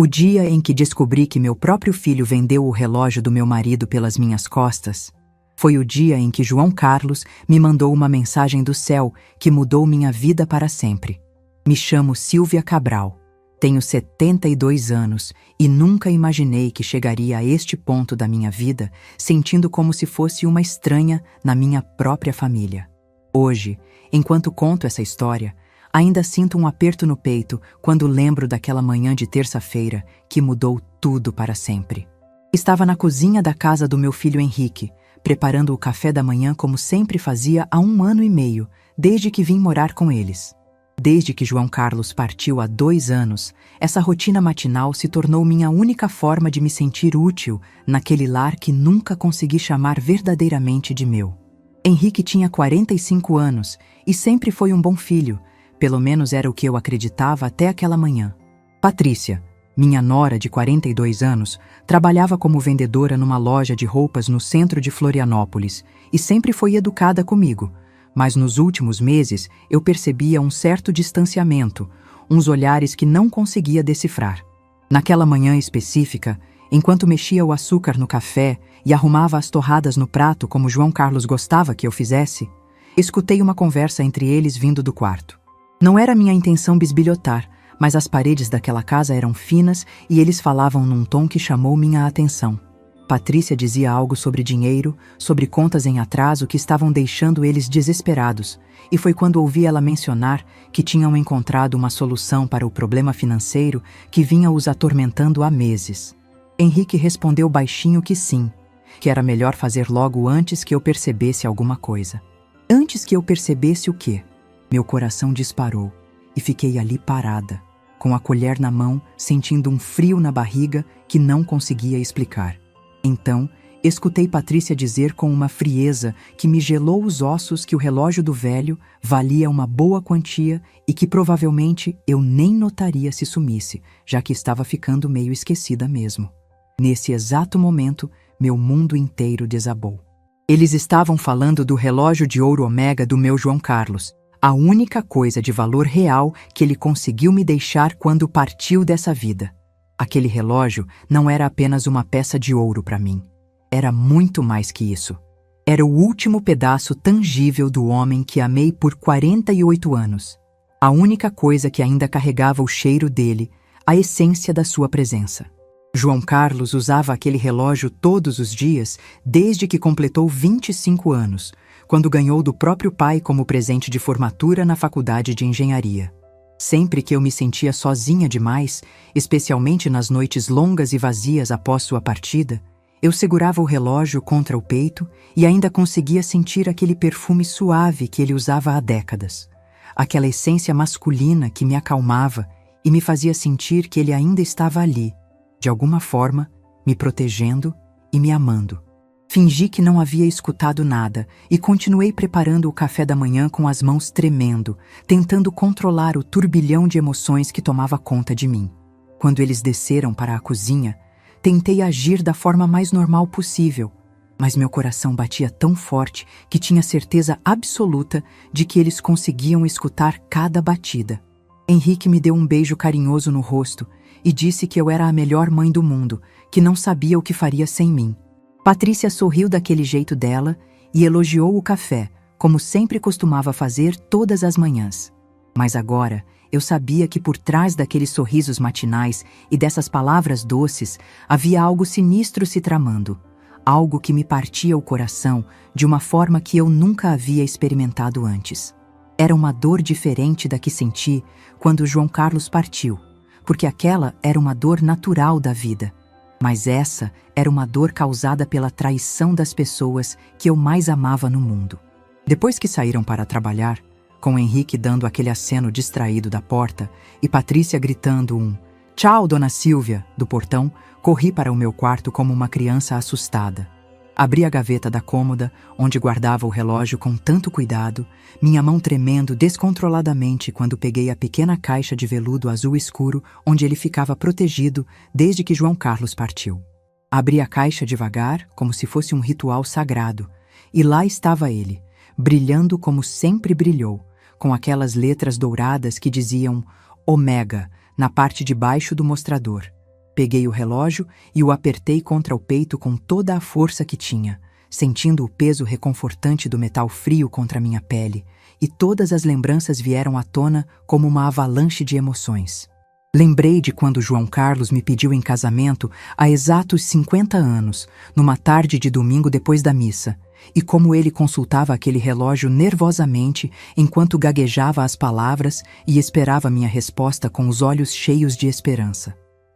O dia em que descobri que meu próprio filho vendeu o relógio do meu marido pelas minhas costas, foi o dia em que João Carlos me mandou uma mensagem do céu que mudou minha vida para sempre. Me chamo Silvia Cabral, tenho 72 anos e nunca imaginei que chegaria a este ponto da minha vida sentindo como se fosse uma estranha na minha própria família. Hoje, enquanto conto essa história, ainda sinto um aperto no peito quando lembro daquela manhã de terça-feira que mudou tudo para sempre. Estava na cozinha da casa do meu filho Henrique, preparando o café da manhã como sempre fazia há 1 ano e meio, desde que vim morar com eles. Desde que João Carlos partiu há 2 anos, essa rotina matinal se tornou minha única forma de me sentir útil naquele lar que nunca consegui chamar verdadeiramente de meu. Henrique tinha 45 anos e sempre foi um bom filho, pelo menos era o que eu acreditava até aquela manhã. Patrícia, minha nora de 42 anos, trabalhava como vendedora numa loja de roupas no centro de Florianópolis e sempre foi educada comigo, mas nos últimos meses eu percebia um certo distanciamento, uns olhares que não conseguia decifrar. Naquela manhã específica, enquanto mexia o açúcar no café e arrumava as torradas no prato como João Carlos gostava que eu fizesse, escutei uma conversa entre eles vindo do quarto. Não era minha intenção bisbilhotar, mas as paredes daquela casa eram finas e eles falavam num tom que chamou minha atenção. Patrícia dizia algo sobre dinheiro, sobre contas em atraso que estavam deixando eles desesperados, e foi quando ouvi ela mencionar que tinham encontrado uma solução para o problema financeiro que vinha os atormentando há meses. Henrique respondeu baixinho que sim, que era melhor fazer logo antes que eu percebesse alguma coisa. Antes que eu percebesse o quê? Meu coração disparou e fiquei ali parada, com a colher na mão, sentindo um frio na barriga que não conseguia explicar. Então, escutei Patrícia dizer com uma frieza que me gelou os ossos que o relógio do velho valia uma boa quantia e que provavelmente eu nem notaria se sumisse, já que estava ficando meio esquecida mesmo. Nesse exato momento, meu mundo inteiro desabou. Eles estavam falando do relógio de ouro Omega do meu João Carlos, a única coisa de valor real que ele conseguiu me deixar quando partiu dessa vida. Aquele relógio não era apenas uma peça de ouro para mim. Era muito mais que isso. Era o último pedaço tangível do homem que amei por 48 anos. A única coisa que ainda carregava o cheiro dele, a essência da sua presença. João Carlos usava aquele relógio todos os dias desde que completou 25 anos, quando ganhou do próprio pai como presente de formatura na faculdade de engenharia. Sempre que eu me sentia sozinha demais, especialmente nas noites longas e vazias após sua partida, eu segurava o relógio contra o peito e ainda conseguia sentir aquele perfume suave que ele usava há décadas. Aquela essência masculina que me acalmava e me fazia sentir que ele ainda estava ali, de alguma forma, me protegendo e me amando. Fingi que não havia escutado nada e continuei preparando o café da manhã com as mãos tremendo, tentando controlar o turbilhão de emoções que tomava conta de mim. Quando eles desceram para a cozinha, tentei agir da forma mais normal possível, mas meu coração batia tão forte que tinha certeza absoluta de que eles conseguiam escutar cada batida. Henrique me deu um beijo carinhoso no rosto e disse que eu era a melhor mãe do mundo, que não sabia o que faria sem mim. Patrícia sorriu daquele jeito dela e elogiou o café, como sempre costumava fazer todas as manhãs. Mas agora, eu sabia que por trás daqueles sorrisos matinais e dessas palavras doces, havia algo sinistro se tramando, algo que me partia o coração de uma forma que eu nunca havia experimentado antes. Era uma dor diferente da que senti quando João Carlos partiu, porque aquela era uma dor natural da vida. Mas essa era uma dor causada pela traição das pessoas que eu mais amava no mundo. Depois que saíram para trabalhar, com Henrique dando aquele aceno distraído da porta e Patrícia gritando um "Tchau, dona Silvia" do portão, corri para o meu quarto como uma criança assustada. Abri a gaveta da cômoda, onde guardava o relógio com tanto cuidado, minha mão tremendo descontroladamente quando peguei a pequena caixa de veludo azul escuro onde ele ficava protegido desde que João Carlos partiu. Abri a caixa devagar, como se fosse um ritual sagrado, e lá estava ele, brilhando como sempre brilhou, com aquelas letras douradas que diziam Omega na parte de baixo do mostrador. Peguei o relógio e o apertei contra o peito com toda a força que tinha, sentindo o peso reconfortante do metal frio contra minha pele, e todas as lembranças vieram à tona como uma avalanche de emoções. Lembrei de quando João Carlos me pediu em casamento há exatos 50 anos, numa tarde de domingo depois da missa, e como ele consultava aquele relógio nervosamente enquanto gaguejava as palavras e esperava minha resposta com os olhos cheios de esperança.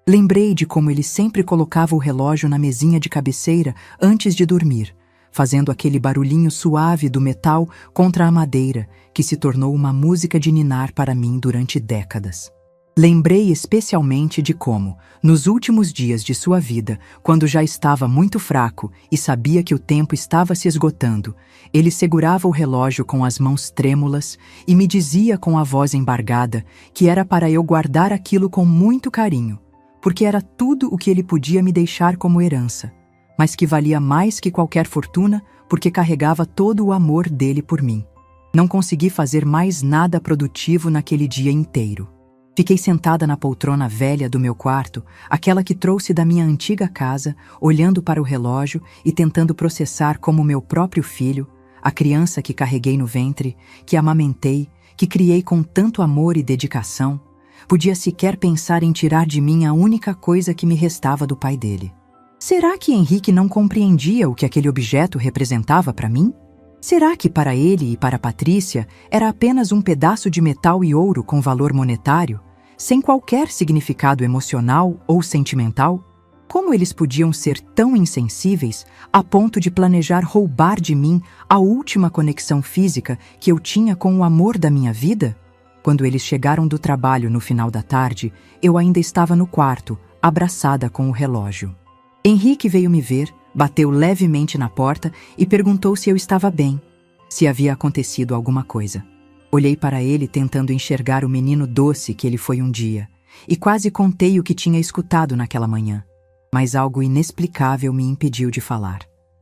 Lembrei de como ele sempre colocava o relógio na mesinha de cabeceira antes de dormir, fazendo aquele barulhinho suave do metal contra a madeira, que se tornou uma música de ninar para mim durante décadas. Lembrei especialmente de como, nos últimos dias de sua vida, quando já estava muito fraco e sabia que o tempo estava se esgotando, ele segurava o relógio com as mãos trêmulas e me dizia com a voz embargada que era para eu guardar aquilo com muito carinho, porque era tudo o que ele podia me deixar como herança, mas que valia mais que qualquer fortuna porque carregava todo o amor dele por mim. Não consegui fazer mais nada produtivo naquele dia inteiro. Fiquei sentada na poltrona velha do meu quarto, aquela que trouxe da minha antiga casa, olhando para o relógio e tentando processar como meu próprio filho, a criança que carreguei no ventre, que amamentei, que criei com tanto amor e dedicação, podia sequer pensar em tirar de mim a única coisa que me restava do pai dele. Será que Henrique não compreendia o que aquele objeto representava para mim? Será que para ele e para Patrícia era apenas um pedaço de metal e ouro com valor monetário, sem qualquer significado emocional ou sentimental? Como eles podiam ser tão insensíveis a ponto de planejar roubar de mim a última conexão física que eu tinha com o amor da minha vida? Quando eles chegaram do trabalho no final da tarde, eu ainda estava no quarto, abraçada com o relógio. Henrique veio me ver, bateu levemente na porta e perguntou se eu estava bem, se havia acontecido alguma coisa. Olhei para ele tentando enxergar o menino doce que ele foi um dia, e quase contei o que tinha escutado naquela manhã, mas algo inexplicável me impediu de falar.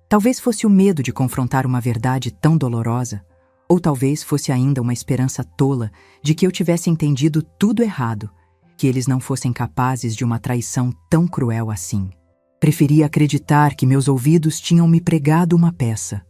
Talvez fosse o medo de confrontar uma verdade tão dolorosa, ou talvez fosse ainda uma esperança tola de que eu tivesse entendido tudo errado, que eles não fossem capazes de uma traição tão cruel assim. Preferi acreditar que meus ouvidos tinham me pregado uma peça.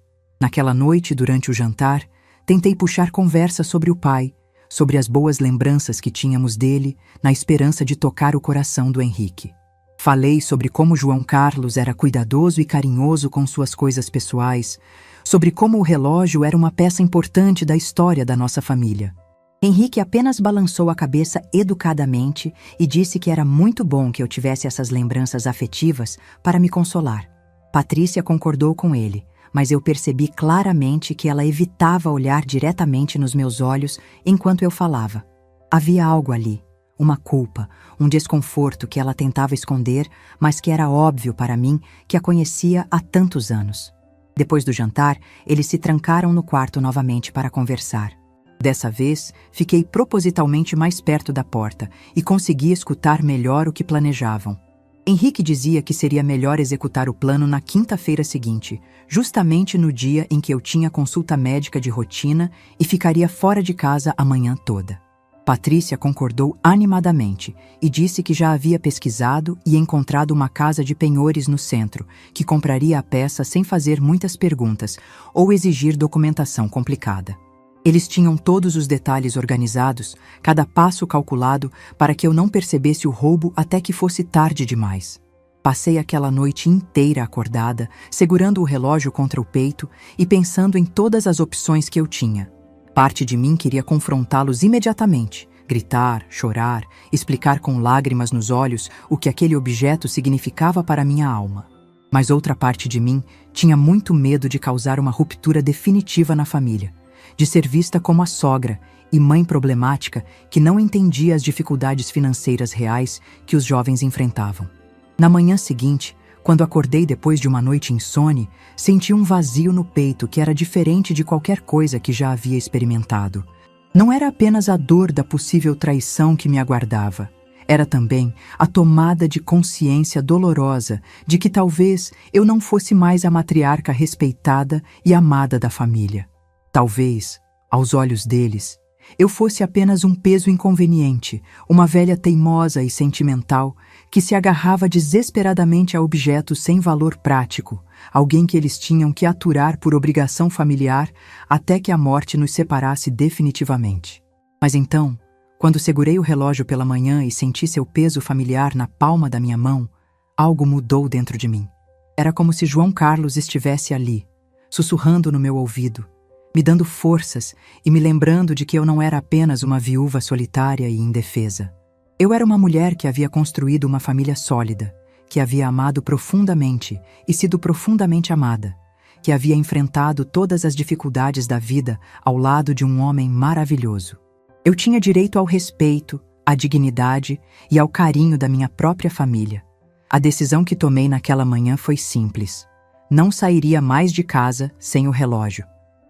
Naquela noite, durante o jantar, tentei puxar conversa sobre o pai, sobre as boas lembranças que tínhamos dele, na esperança de tocar o coração do Henrique. Falei sobre como João Carlos era cuidadoso e carinhoso com suas coisas pessoais, sobre como o relógio era uma peça importante da história da nossa família. Henrique apenas balançou a cabeça educadamente e disse que era muito bom que eu tivesse essas lembranças afetivas para me consolar. Patrícia concordou com ele, mas eu percebi claramente que ela evitava olhar diretamente nos meus olhos enquanto eu falava. Havia algo ali, uma culpa, um desconforto que ela tentava esconder, mas que era óbvio para mim que a conhecia há tantos anos. Depois do jantar, eles se trancaram no quarto novamente para conversar. Dessa vez, fiquei propositalmente mais perto da porta e consegui escutar melhor o que planejavam. Henrique dizia que seria melhor executar o plano na quinta-feira seguinte, justamente no dia em que eu tinha consulta médica de rotina e ficaria fora de casa a manhã toda. Patrícia concordou animadamente e disse que já havia pesquisado e encontrado uma casa de penhores no centro, que compraria a peça sem fazer muitas perguntas ou exigir documentação complicada. Eles tinham todos os detalhes organizados, cada passo calculado para que eu não percebesse o roubo até que fosse tarde demais. Passei aquela noite inteira acordada, segurando o relógio contra o peito e pensando em todas as opções que eu tinha. Parte de mim queria confrontá-los imediatamente, gritar, chorar, explicar com lágrimas nos olhos o que aquele objeto significava para minha alma. Mas outra parte de mim tinha muito medo de causar uma ruptura definitiva na família, de ser vista como a sogra e mãe problemática que não entendia as dificuldades financeiras reais que os jovens enfrentavam. Na manhã seguinte, quando acordei depois de uma noite insone, senti um vazio no peito que era diferente de qualquer coisa que já havia experimentado. Não era apenas a dor da possível traição que me aguardava. Era também a tomada de consciência dolorosa de que talvez eu não fosse mais a matriarca respeitada e amada da família. Talvez, aos olhos deles, eu fosse apenas um peso inconveniente, uma velha teimosa e sentimental que se agarrava desesperadamente a objetos sem valor prático, alguém que eles tinham que aturar por obrigação familiar até que a morte nos separasse definitivamente. Mas então, quando segurei o relógio pela manhã e senti seu peso familiar na palma da minha mão, algo mudou dentro de mim. Era como se João Carlos estivesse ali, sussurrando no meu ouvido, me dando forças e me lembrando de que eu não era apenas uma viúva solitária e indefesa. Eu era uma mulher que havia construído uma família sólida, que havia amado profundamente e sido profundamente amada, que havia enfrentado todas as dificuldades da vida ao lado de um homem maravilhoso. Eu tinha direito ao respeito, à dignidade e ao carinho da minha própria família. A decisão que tomei naquela manhã foi simples. Não sairia mais de casa sem o relógio.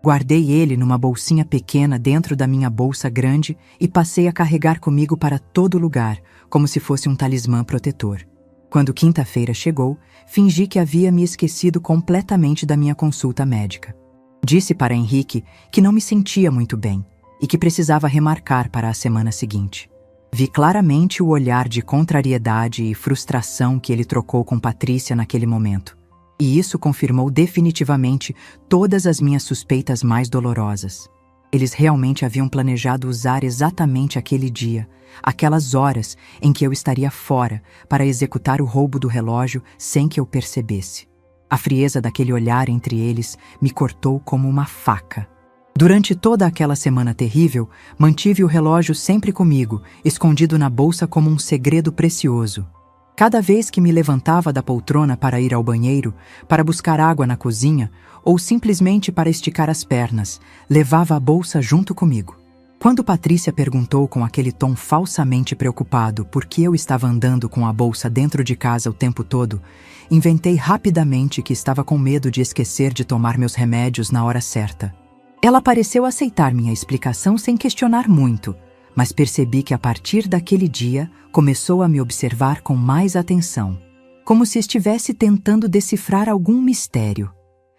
Guardei ele numa bolsinha pequena dentro da minha bolsa grande e passei a carregar comigo para todo lugar, como se fosse um talismã protetor. Quando quinta-feira chegou, fingi que havia me esquecido completamente da minha consulta médica. Disse para Henrique que não me sentia muito bem e que precisava remarcar para a semana seguinte. Vi claramente o olhar de contrariedade e frustração que ele trocou com Patrícia naquele momento. E isso confirmou definitivamente todas as minhas suspeitas mais dolorosas. Eles realmente haviam planejado usar exatamente aquele dia, aquelas horas em que eu estaria fora, para executar o roubo do relógio sem que eu percebesse. A frieza daquele olhar entre eles me cortou como uma faca. Durante toda aquela semana terrível, mantive o relógio sempre comigo, escondido na bolsa como um segredo precioso. Cada vez que me levantava da poltrona para ir ao banheiro, para buscar água na cozinha, ou simplesmente para esticar as pernas, levava a bolsa junto comigo. Quando Patrícia perguntou com aquele tom falsamente preocupado por que eu estava andando com a bolsa dentro de casa o tempo todo, inventei rapidamente que estava com medo de esquecer de tomar meus remédios na hora certa. Ela pareceu aceitar minha explicação sem questionar muito, mas percebi que a partir daquele dia começou a me observar com mais atenção, como se estivesse tentando decifrar algum mistério.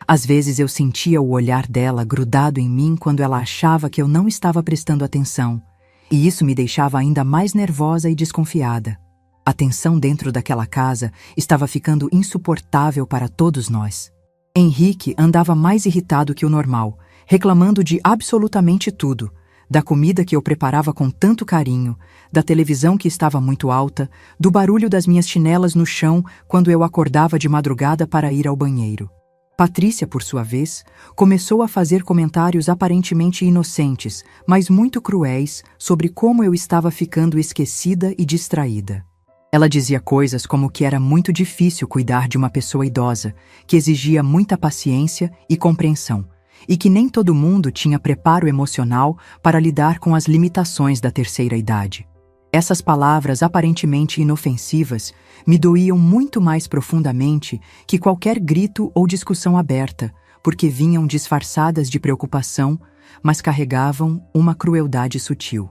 Às vezes eu sentia o olhar dela grudado em mim quando ela achava que eu não estava prestando atenção, e isso me deixava ainda mais nervosa e desconfiada. A tensão dentro daquela casa estava ficando insuportável para todos nós. Henrique andava mais irritado que o normal, reclamando de absolutamente tudo, da comida que eu preparava com tanto carinho, da televisão que estava muito alta, do barulho das minhas chinelas no chão quando eu acordava de madrugada para ir ao banheiro. Patrícia, por sua vez, começou a fazer comentários aparentemente inocentes, mas muito cruéis, sobre como eu estava ficando esquecida e distraída. Ela dizia coisas como que era muito difícil cuidar de uma pessoa idosa, que exigia muita paciência e compreensão, e que nem todo mundo tinha preparo emocional para lidar com as limitações da terceira idade. Essas palavras aparentemente inofensivas me doíam muito mais profundamente que qualquer grito ou discussão aberta, porque vinham disfarçadas de preocupação, mas carregavam uma crueldade sutil.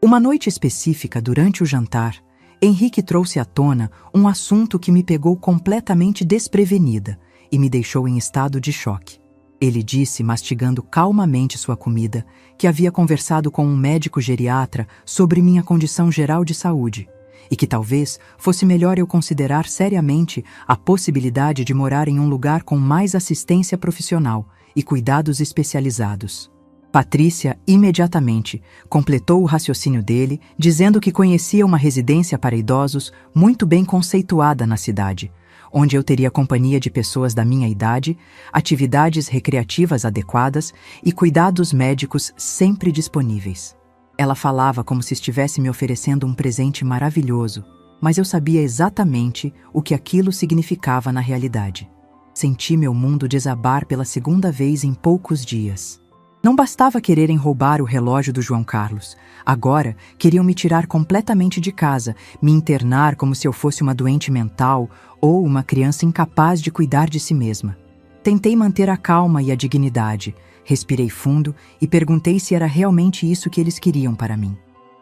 Uma noite específica durante o jantar, Henrique trouxe à tona um assunto que me pegou completamente desprevenida e me deixou em estado de choque. Ele disse, mastigando calmamente sua comida, que havia conversado com um médico geriatra sobre minha condição geral de saúde e que talvez fosse melhor eu considerar seriamente a possibilidade de morar em um lugar com mais assistência profissional e cuidados especializados. Patrícia imediatamente completou o raciocínio dele, dizendo que conhecia uma residência para idosos muito bem conceituada na cidade, onde eu teria companhia de pessoas da minha idade, atividades recreativas adequadas e cuidados médicos sempre disponíveis. Ela falava como se estivesse me oferecendo um presente maravilhoso, mas eu sabia exatamente o que aquilo significava na realidade. Senti meu mundo desabar pela segunda vez em poucos dias. Não bastava quererem roubar o relógio do João Carlos. Agora, queriam me tirar completamente de casa, me internar como se eu fosse uma doente mental ou uma criança incapaz de cuidar de si mesma. Tentei manter a calma e a dignidade, respirei fundo e perguntei se era realmente isso que eles queriam para mim.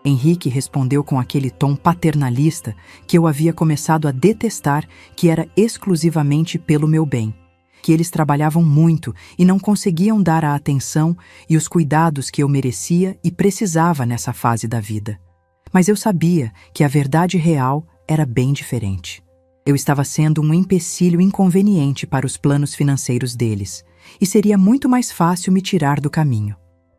Henrique respondeu com aquele tom paternalista que eu havia começado a detestar, que era exclusivamente pelo meu bem, que eles trabalhavam muito e não conseguiam dar a atenção e os cuidados que eu merecia e precisava nessa fase da vida. Mas eu sabia que a verdade real era bem diferente. Eu estava sendo um empecilho inconveniente para os planos financeiros deles, e seria muito mais fácil me tirar do caminho.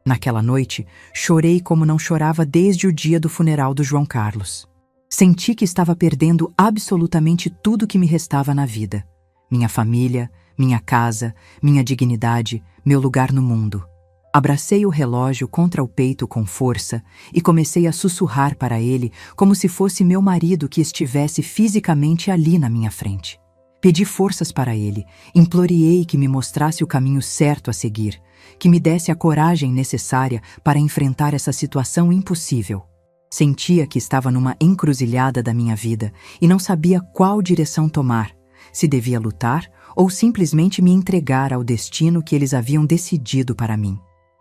Naquela noite, chorei como não chorava desde o dia do funeral do João Carlos. Senti que estava perdendo absolutamente tudo que me restava na vida. Minha família, minha casa, minha dignidade, meu lugar no mundo. Abracei o relógio contra o peito com força e comecei a sussurrar para ele como se fosse meu marido que estivesse fisicamente ali na minha frente. Pedi forças para ele, imploreei que me mostrasse o caminho certo a seguir, que me desse a coragem necessária para enfrentar essa situação impossível. Sentia que estava numa encruzilhada da minha vida e não sabia qual direção tomar, se devia lutar ou simplesmente me entregar ao destino que eles haviam decidido para mim.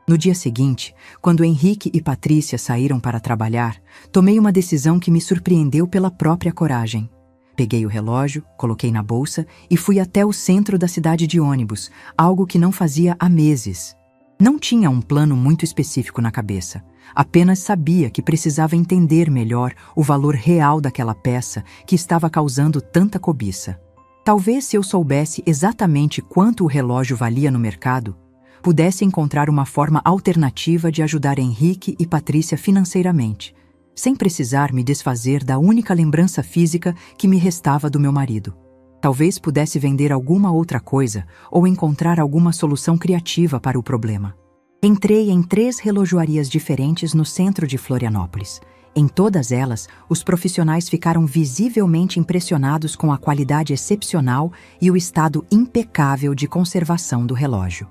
No dia seguinte, quando Henrique e Patrícia saíram para trabalhar, tomei uma decisão que me surpreendeu pela própria coragem. Peguei o relógio, coloquei na bolsa e fui até o centro da cidade de ônibus, algo que não fazia há meses. Não tinha um plano muito específico na cabeça, apenas sabia que precisava entender melhor o valor real daquela peça que estava causando tanta cobiça. Talvez se eu soubesse exatamente quanto o relógio valia no mercado, pudesse encontrar uma forma alternativa de ajudar Henrique e Patrícia financeiramente, sem precisar me desfazer da única lembrança física que me restava do meu marido. Talvez pudesse vender alguma outra coisa ou encontrar alguma solução criativa para o problema. Entrei em 3 relojoarias diferentes no centro de Florianópolis. Em todas elas, os profissionais ficaram visivelmente impressionados com a qualidade excepcional e o estado impecável de conservação do relógio.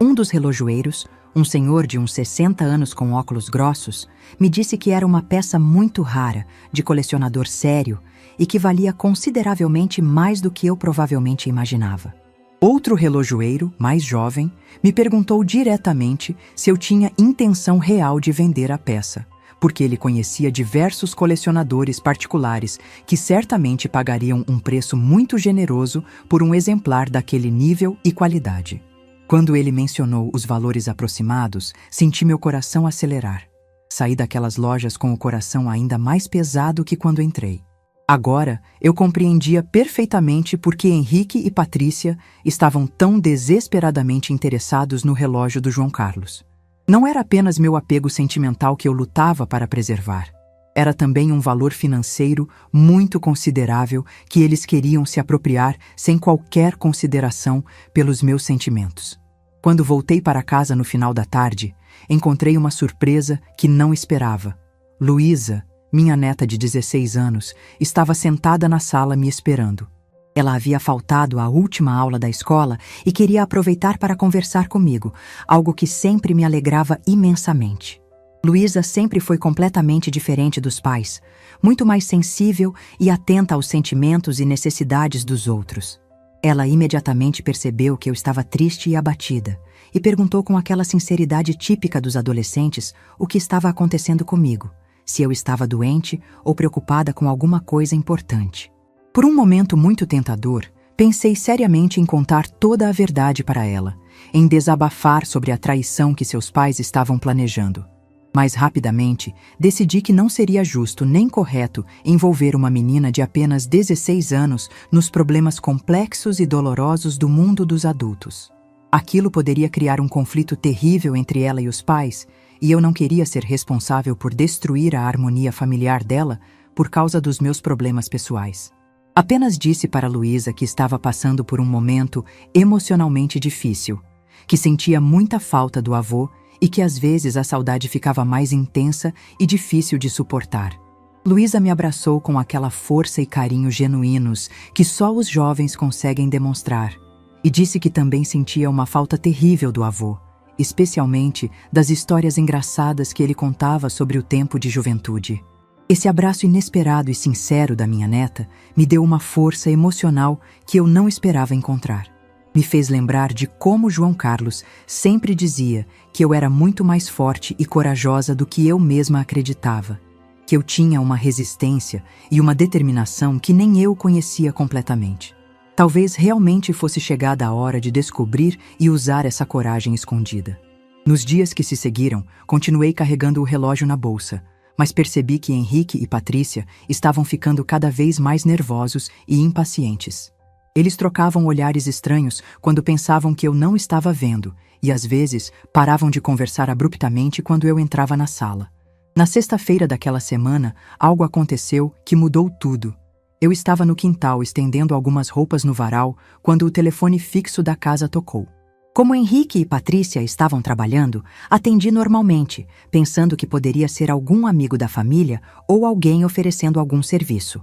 Um dos relojoeiros, um senhor de uns 60 anos com óculos grossos, me disse que era uma peça muito rara, de colecionador sério, e que valia consideravelmente mais do que eu provavelmente imaginava. Outro relojoeiro, mais jovem, me perguntou diretamente se eu tinha intenção real de vender a peça, porque ele conhecia diversos colecionadores particulares que certamente pagariam um preço muito generoso por um exemplar daquele nível e qualidade. Quando ele mencionou os valores aproximados, senti meu coração acelerar. Saí daquelas lojas com o coração ainda mais pesado que quando entrei. Agora, eu compreendia perfeitamente por que Henrique e Patrícia estavam tão desesperadamente interessados no relógio do João Carlos. Não era apenas meu apego sentimental que eu lutava para preservar. Era também um valor financeiro muito considerável que eles queriam se apropriar sem qualquer consideração pelos meus sentimentos. Quando voltei para casa no final da tarde, encontrei uma surpresa que não esperava. Luísa, minha neta de 16 anos, estava sentada na sala me esperando. Ela havia faltado à última aula da escola e queria aproveitar para conversar comigo, algo que sempre me alegrava imensamente. Luísa sempre foi completamente diferente dos pais, muito mais sensível e atenta aos sentimentos e necessidades dos outros. Ela imediatamente percebeu que eu estava triste e abatida, e perguntou com aquela sinceridade típica dos adolescentes o que estava acontecendo comigo, se eu estava doente ou preocupada com alguma coisa importante. Por um momento muito tentador, pensei seriamente em contar toda a verdade para ela, em desabafar sobre a traição que seus pais estavam planejando. Mas rapidamente, decidi que não seria justo nem correto envolver uma menina de apenas 16 anos nos problemas complexos e dolorosos do mundo dos adultos. Aquilo poderia criar um conflito terrível entre ela e os pais, e eu não queria ser responsável por destruir a harmonia familiar dela por causa dos meus problemas pessoais. Apenas disse para Luísa que estava passando por um momento emocionalmente difícil, que sentia muita falta do avô e que às vezes a saudade ficava mais intensa e difícil de suportar. Luísa me abraçou com aquela força e carinho genuínos que só os jovens conseguem demonstrar, e disse que também sentia uma falta terrível do avô, especialmente das histórias engraçadas que ele contava sobre o tempo de juventude. Esse abraço inesperado e sincero da minha neta me deu uma força emocional que eu não esperava encontrar. Me fez lembrar de como João Carlos sempre dizia que eu era muito mais forte e corajosa do que eu mesma acreditava, que eu tinha uma resistência e uma determinação que nem eu conhecia completamente. Talvez realmente fosse chegada a hora de descobrir e usar essa coragem escondida. Nos dias que se seguiram, continuei carregando o relógio na bolsa, mas percebi que Henrique e Patrícia estavam ficando cada vez mais nervosos e impacientes. Eles trocavam olhares estranhos quando pensavam que eu não estava vendo e, às vezes, paravam de conversar abruptamente quando eu entrava na sala. Na sexta-feira daquela semana, algo aconteceu que mudou tudo. Eu estava no quintal estendendo algumas roupas no varal quando o telefone fixo da casa tocou. Como Henrique e Patrícia estavam trabalhando, atendi normalmente, pensando que poderia ser algum amigo da família ou alguém oferecendo algum serviço.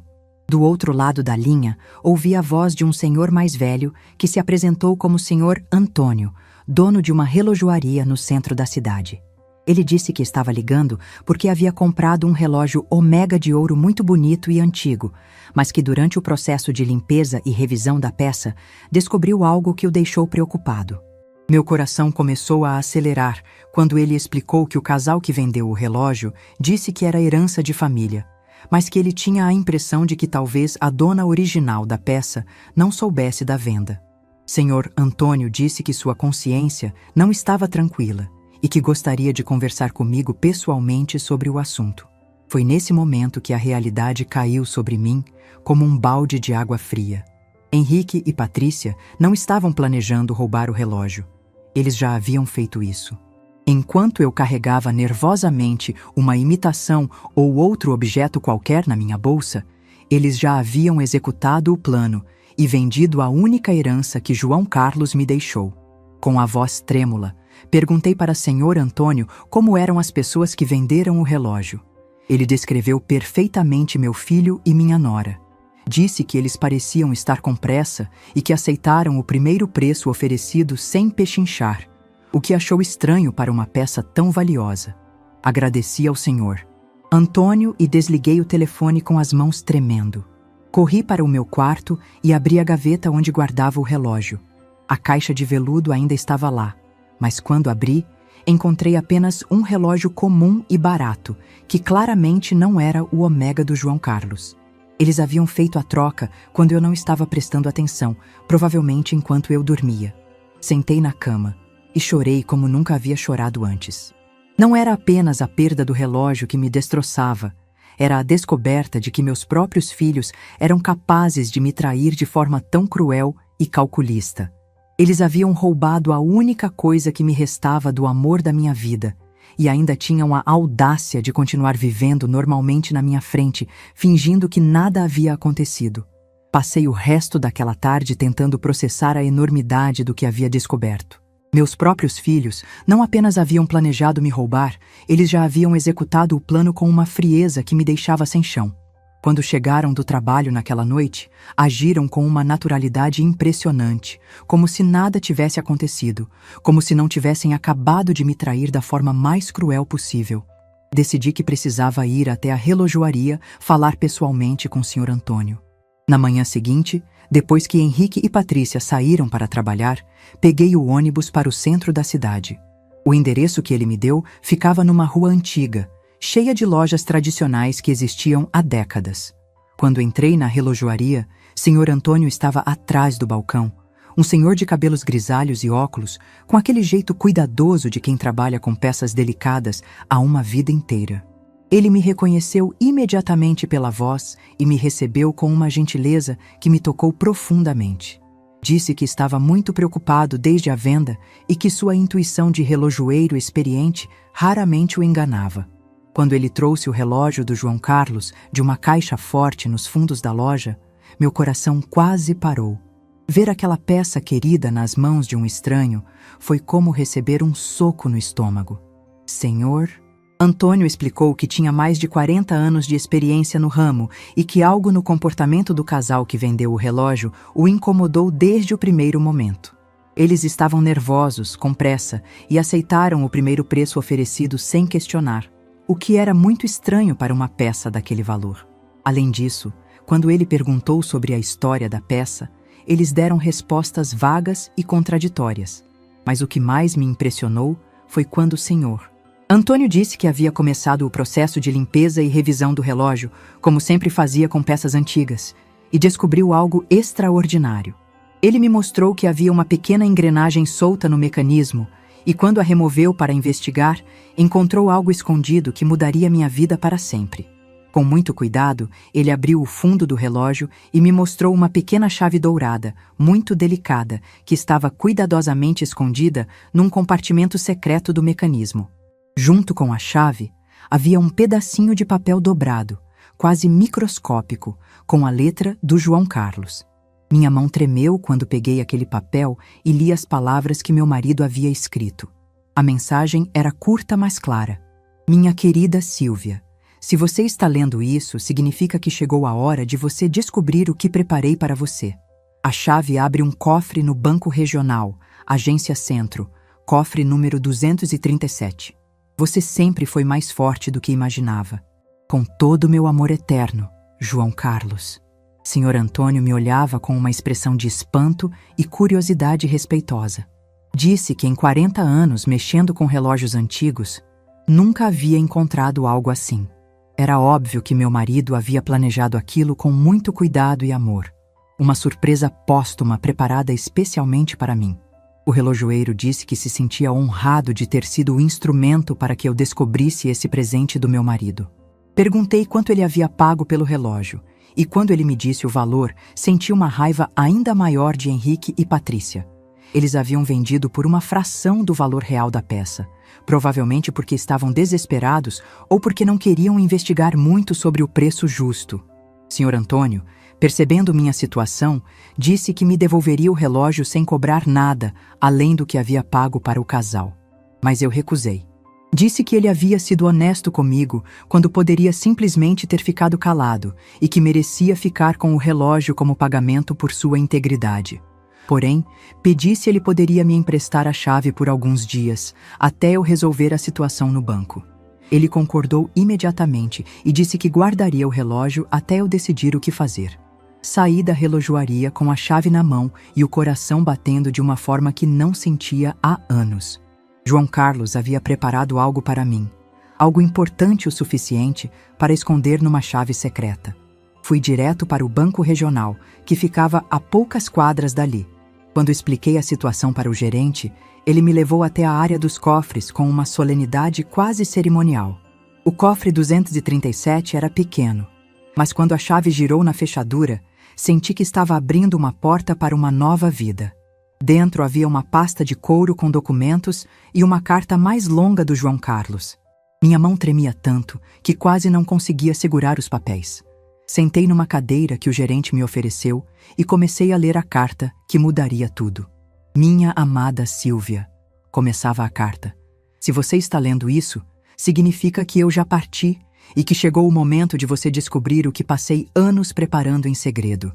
Do outro lado da linha, ouvi a voz de um senhor mais velho que se apresentou como Sr. Antônio, dono de uma relojoaria no centro da cidade. Ele disse que estava ligando porque havia comprado um relógio Omega de ouro muito bonito e antigo, mas que durante o processo de limpeza e revisão da peça, descobriu algo que o deixou preocupado. Meu coração começou a acelerar quando ele explicou que o casal que vendeu o relógio disse que era herança de família, mas que ele tinha a impressão de que talvez a dona original da peça não soubesse da venda. Sr. Antônio disse que sua consciência não estava tranquila e que gostaria de conversar comigo pessoalmente sobre o assunto. Foi nesse momento que a realidade caiu sobre mim como um balde de água fria. Henrique e Patrícia não estavam planejando roubar o relógio. Eles já haviam feito isso. Enquanto eu carregava nervosamente uma imitação ou outro objeto qualquer na minha bolsa, eles já haviam executado o plano e vendido a única herança que João Carlos me deixou. Com a voz trêmula, perguntei para Sr. Antônio como eram as pessoas que venderam o relógio. Ele descreveu perfeitamente meu filho e minha nora. Disse que eles pareciam estar com pressa e que aceitaram o primeiro preço oferecido sem pechinchar, o que achou estranho para uma peça tão valiosa. Agradeci ao Sr. Antônio e desliguei o telefone com as mãos tremendo. Corri para o meu quarto e abri a gaveta onde guardava o relógio. A caixa de veludo ainda estava lá, mas quando abri, encontrei apenas um relógio comum e barato, que claramente não era o Omega do João Carlos. Eles haviam feito a troca quando eu não estava prestando atenção, provavelmente enquanto eu dormia. Sentei na cama e chorei como nunca havia chorado antes. Não era apenas a perda do relógio que me destroçava, era a descoberta de que meus próprios filhos eram capazes de me trair de forma tão cruel e calculista. Eles haviam roubado a única coisa que me restava do amor da minha vida, e ainda tinham a audácia de continuar vivendo normalmente na minha frente, fingindo que nada havia acontecido. Passei o resto daquela tarde tentando processar a enormidade do que havia descoberto. Meus próprios filhos não apenas haviam planejado me roubar, eles já haviam executado o plano com uma frieza que me deixava sem chão. Quando chegaram do trabalho naquela noite, agiram com uma naturalidade impressionante, como se nada tivesse acontecido, como se não tivessem acabado de me trair da forma mais cruel possível. Decidi que precisava ir até a relojoaria falar pessoalmente com o Sr. Antônio. Na manhã seguinte, depois que Henrique e Patrícia saíram para trabalhar, peguei o ônibus para o centro da cidade. O endereço que ele me deu ficava numa rua antiga, cheia de lojas tradicionais que existiam há décadas. Quando entrei na relojoaria, Sr. Antônio estava atrás do balcão, um senhor de cabelos grisalhos e óculos, com aquele jeito cuidadoso de quem trabalha com peças delicadas há uma vida inteira. Ele me reconheceu imediatamente pela voz e me recebeu com uma gentileza que me tocou profundamente. Disse que estava muito preocupado desde a venda e que sua intuição de relojoeiro experiente raramente o enganava. Quando ele trouxe o relógio do João Carlos de uma caixa forte nos fundos da loja, meu coração quase parou. Ver aquela peça querida nas mãos de um estranho foi como receber um soco no estômago. Senhor, Antônio explicou que tinha mais de 40 anos de experiência no ramo e que algo no comportamento do casal que vendeu o relógio o incomodou desde o primeiro momento. Eles estavam nervosos, com pressa, e aceitaram o primeiro preço oferecido sem questionar, o que era muito estranho para uma peça daquele valor. Além disso, quando ele perguntou sobre a história da peça, eles deram respostas vagas e contraditórias. Mas o que mais me impressionou foi quando o senhor Antônio disse que havia começado o processo de limpeza e revisão do relógio, como sempre fazia com peças antigas, e descobriu algo extraordinário. Ele me mostrou que havia uma pequena engrenagem solta no mecanismo E quando a removeu para investigar, encontrou algo escondido que mudaria minha vida para sempre. Com muito cuidado, ele abriu o fundo do relógio e me mostrou uma pequena chave dourada, muito delicada, que estava cuidadosamente escondida num compartimento secreto do mecanismo. Junto com a chave, havia um pedacinho de papel dobrado, quase microscópico, com a letra do João Carlos. Minha mão tremeu quando peguei aquele papel e li as palavras que meu marido havia escrito. A mensagem era curta, mas clara. Minha querida Silvia, se você está lendo isso, significa que chegou a hora de você descobrir o que preparei para você. A chave abre um cofre no Banco Regional, Agência Centro, cofre número 237. Você sempre foi mais forte do que imaginava. Com todo o meu amor eterno, João Carlos. Sr. Antônio me olhava com uma expressão de espanto e curiosidade respeitosa. Disse que em 40 anos mexendo com relógios antigos, nunca havia encontrado algo assim. Era óbvio que meu marido havia planejado aquilo com muito cuidado e amor. Uma surpresa póstuma preparada especialmente para mim. O relojoeiro disse que se sentia honrado de ter sido o instrumento para que eu descobrisse esse presente do meu marido. Perguntei quanto ele havia pago pelo relógio, e quando ele me disse o valor, senti uma raiva ainda maior de Henrique e Patrícia. Eles haviam vendido por uma fração do valor real da peça, provavelmente porque estavam desesperados ou porque não queriam investigar muito sobre o preço justo. Sr. Antônio, percebendo minha situação, disse que me devolveria o relógio sem cobrar nada, além do que havia pago para o casal. Mas eu recusei. Disse que ele havia sido honesto comigo quando poderia simplesmente ter ficado calado e que merecia ficar com o relógio como pagamento por sua integridade. Porém, pedi se ele poderia me emprestar a chave por alguns dias, até eu resolver a situação no banco. Ele concordou imediatamente e disse que guardaria o relógio até eu decidir o que fazer. Saí da relojoaria com a chave na mão e o coração batendo de uma forma que não sentia há anos. João Carlos havia preparado algo para mim, algo importante o suficiente para esconder numa chave secreta. Fui direto para o Banco Regional, que ficava a poucas quadras dali. Quando expliquei a situação para o gerente, ele me levou até a área dos cofres com uma solenidade quase cerimonial. O cofre 237 era pequeno, mas quando a chave girou na fechadura, senti que estava abrindo uma porta para uma nova vida. Dentro havia uma pasta de couro com documentos e uma carta mais longa do João Carlos. Minha mão tremia tanto que quase não conseguia segurar os papéis. Sentei numa cadeira que o gerente me ofereceu e comecei a ler a carta que mudaria tudo. Minha amada Silvia, começava a carta. Se você está lendo isso, significa que eu já parti e que chegou o momento de você descobrir o que passei anos preparando em segredo.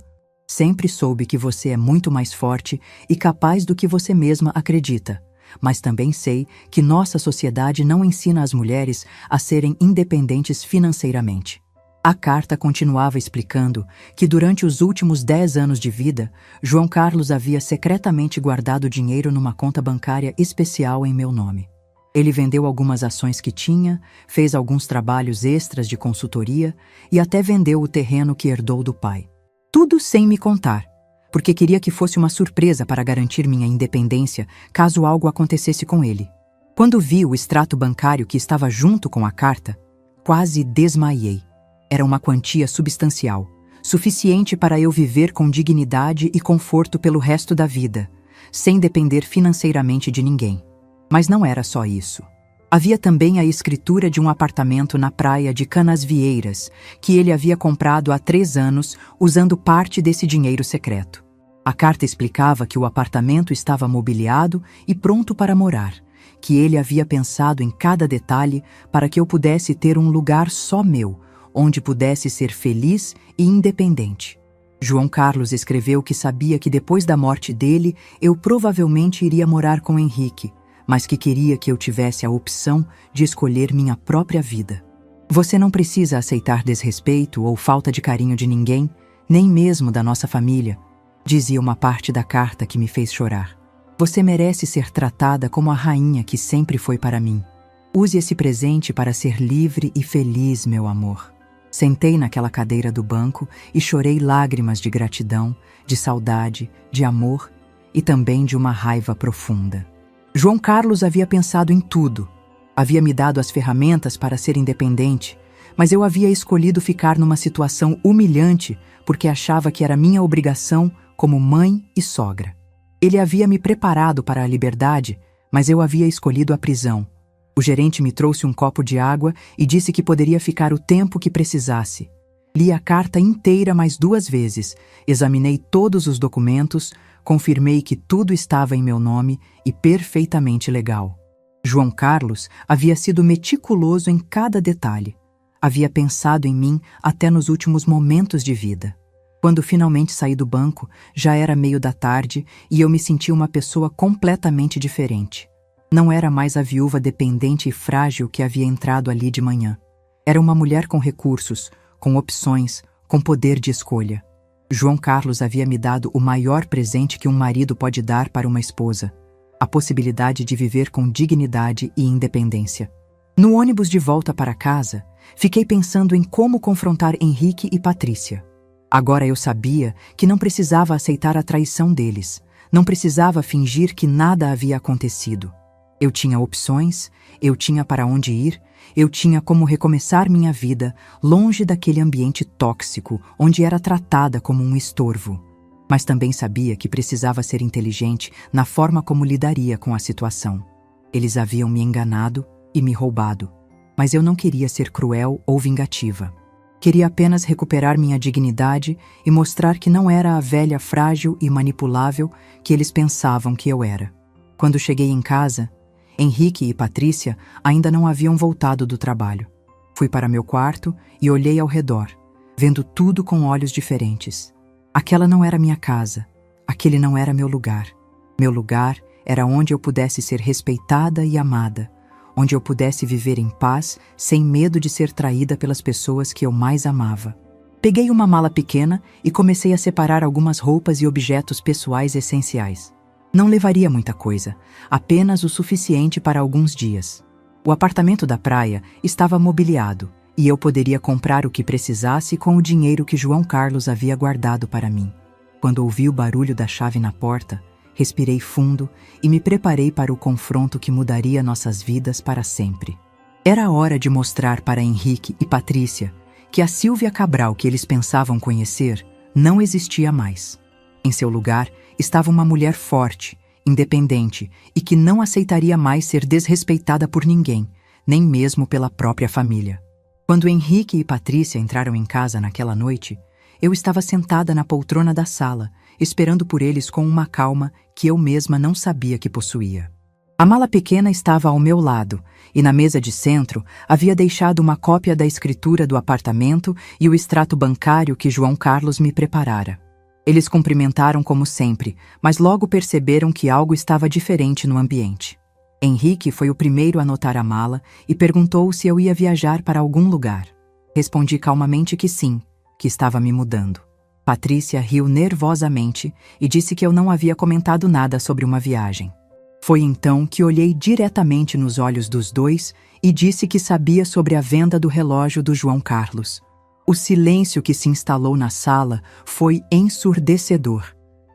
Sempre soube que você é muito mais forte e capaz do que você mesma acredita, mas também sei que nossa sociedade não ensina as mulheres a serem independentes financeiramente. A carta continuava explicando que durante os últimos 10 anos de vida, João Carlos havia secretamente guardado dinheiro numa conta bancária especial em meu nome. Ele vendeu algumas ações que tinha, fez alguns trabalhos extras de consultoria e até vendeu o terreno que herdou do pai. Tudo sem me contar, porque queria que fosse uma surpresa para garantir minha independência caso algo acontecesse com ele. Quando vi o extrato bancário que estava junto com a carta, quase desmaiei. Era uma quantia substancial, suficiente para eu viver com dignidade e conforto pelo resto da vida, sem depender financeiramente de ninguém. Mas não era só isso. Havia também a escritura de um apartamento na praia de Canasvieiras, que ele havia comprado há 3 anos usando parte desse dinheiro secreto. A carta explicava que o apartamento estava mobiliado e pronto para morar, que ele havia pensado em cada detalhe para que eu pudesse ter um lugar só meu, onde pudesse ser feliz e independente. João Carlos escreveu que sabia que depois da morte dele, eu provavelmente iria morar com Henrique, mas que queria que eu tivesse a opção de escolher minha própria vida. Você não precisa aceitar desrespeito ou falta de carinho de ninguém, nem mesmo da nossa família, dizia uma parte da carta que me fez chorar. Você merece ser tratada como a rainha que sempre foi para mim. Use esse presente para ser livre e feliz, meu amor. Sentei naquela cadeira do banco e chorei lágrimas de gratidão, de saudade, de amor e também de uma raiva profunda. João Carlos havia pensado em tudo. Havia me dado as ferramentas para ser independente, mas eu havia escolhido ficar numa situação humilhante porque achava que era minha obrigação como mãe e sogra. Ele havia me preparado para a liberdade, mas eu havia escolhido a prisão. O gerente me trouxe um copo de água e disse que poderia ficar o tempo que precisasse. Li a carta inteira mais 2 vezes, examinei todos os documentos, confirmei que tudo estava em meu nome e perfeitamente legal. João Carlos havia sido meticuloso em cada detalhe. Havia pensado em mim até nos últimos momentos de vida. Quando finalmente saí do banco, já era meio da tarde e eu me senti uma pessoa completamente diferente. Não era mais a viúva dependente e frágil que havia entrado ali de manhã. Era uma mulher com recursos, com opções, com poder de escolha. João Carlos havia me dado o maior presente que um marido pode dar para uma esposa: a possibilidade de viver com dignidade e independência. No ônibus de volta para casa, fiquei pensando em como confrontar Henrique e Patrícia. Agora eu sabia que não precisava aceitar a traição deles, não precisava fingir que nada havia acontecido. Eu tinha opções, eu tinha para onde ir, eu tinha como recomeçar minha vida longe daquele ambiente tóxico onde era tratada como um estorvo. Mas também sabia que precisava ser inteligente na forma como lidaria com a situação. Eles haviam me enganado e me roubado, mas eu não queria ser cruel ou vingativa. Queria apenas recuperar minha dignidade e mostrar que não era a velha frágil e manipulável que eles pensavam que eu era. Quando cheguei em casa, Henrique e Patrícia ainda não haviam voltado do trabalho. Fui para meu quarto e olhei ao redor, vendo tudo com olhos diferentes. Aquela não era minha casa, aquele não era meu lugar. Meu lugar era onde eu pudesse ser respeitada e amada, onde eu pudesse viver em paz sem medo de ser traída pelas pessoas que eu mais amava. Peguei uma mala pequena e comecei a separar algumas roupas e objetos pessoais essenciais. Não levaria muita coisa, apenas o suficiente para alguns dias. O apartamento da praia estava mobiliado e eu poderia comprar o que precisasse com o dinheiro que João Carlos havia guardado para mim. Quando ouvi o barulho da chave na porta, respirei fundo e me preparei para o confronto que mudaria nossas vidas para sempre. Era hora de mostrar para Henrique e Patrícia que a Silvia Cabral que eles pensavam conhecer não existia mais. Em seu lugar estava uma mulher forte, independente e que não aceitaria mais ser desrespeitada por ninguém, nem mesmo pela própria família. Quando Henrique e Patrícia entraram em casa naquela noite, eu estava sentada na poltrona da sala, esperando por eles com uma calma que eu mesma não sabia que possuía. A mala pequena estava ao meu lado, e na mesa de centro havia deixado uma cópia da escritura do apartamento e o extrato bancário que João Carlos me preparara. Eles cumprimentaram como sempre, mas logo perceberam que algo estava diferente no ambiente. Henrique foi o primeiro a notar a mala e perguntou se eu ia viajar para algum lugar. Respondi calmamente que sim, que estava me mudando. Patrícia riu nervosamente e disse que eu não havia comentado nada sobre uma viagem. Foi então que olhei diretamente nos olhos dos dois e disse que sabia sobre a venda do relógio do João Carlos. O silêncio que se instalou na sala foi ensurdecedor.